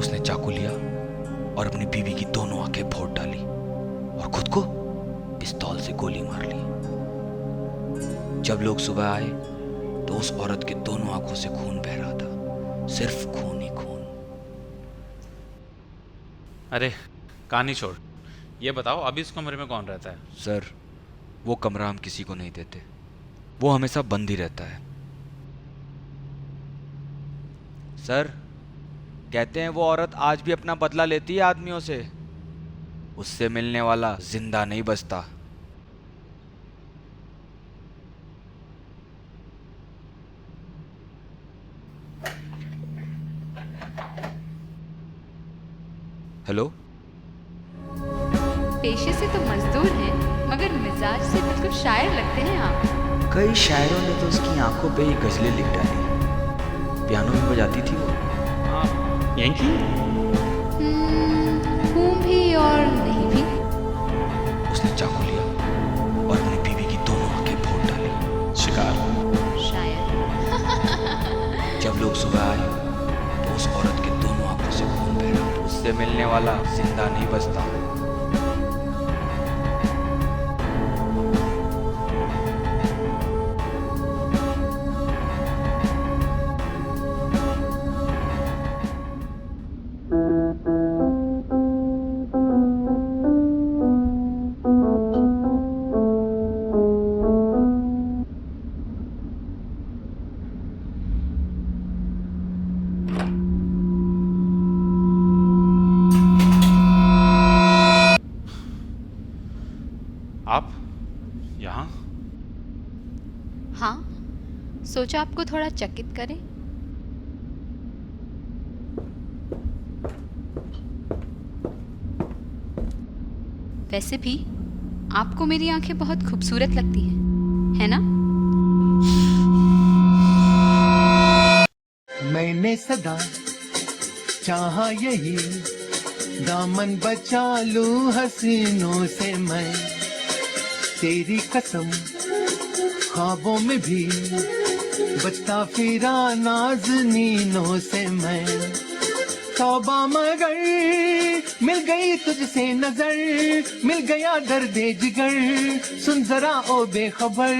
उसने चाकू लिया और अपनी बीवी की दोनों आंखें फोड़ डाली और खुद को पिस्तौल से गोली मार ली। जब लोग सुबह आए तो उस औरत के दोनों आंखों से खून बह रहा था, सिर्फ खून ही खून। अरे कहानी छोड़, ये बताओ अभी इस कमरे में कौन रहता है? सर, वो कमरा हम किसी को नहीं देते, वो हमेशा बंद ही रहता है। सर, कहते हैं वो औरत आज भी अपना बदला लेती है आदमियों से, उससे मिलने वाला जिंदा नहीं बचता। हेलो, पेशे से तो मजदूर हैं, मगर मिजाज से बिल्कुल शायर लगते हैं आप। कई शायरों ने तो उसकी आंखों पे ही गजलें लिख डाली। पियानो भी बजाती थी वो। यहीं की? हूँ भी और नहीं भी। उसने चाकू लिया और अपनी बीवी की दोनों आंखें फोड़ डाली। शिकार। शायर। जब लोग सुबह आए तो उस औरत के दोनों आंखों से खून बह रहा था, उससे मिलने वाला जिंदा नहीं बचता। आप यहाँ? हाँ, सोचा आपको थोड़ा चकित करें। वैसे भी आपको मेरी आंखें बहुत खूबसूरत लगती हैं, है ना? मैंने सदा चाहा यही, दामन बचा लूं हसीनों से मैं। तेरी कसम ख्वाबों में भी बचता फिरा नाज़नीनों से मैं। तौबा मगर मिल गई तुझसे नजर, मिल गया दर्दे जिगर। सुन जरा ओ बेखबर,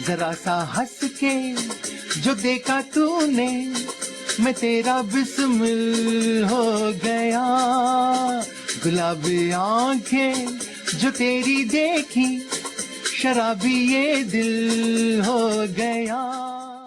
जरा सा हंस के जो देखा तूने, मैं तेरा बिस्मिल हो गया। गुलाबी आंखें जो तेरी देखी, शराबी ये दिल हो गया।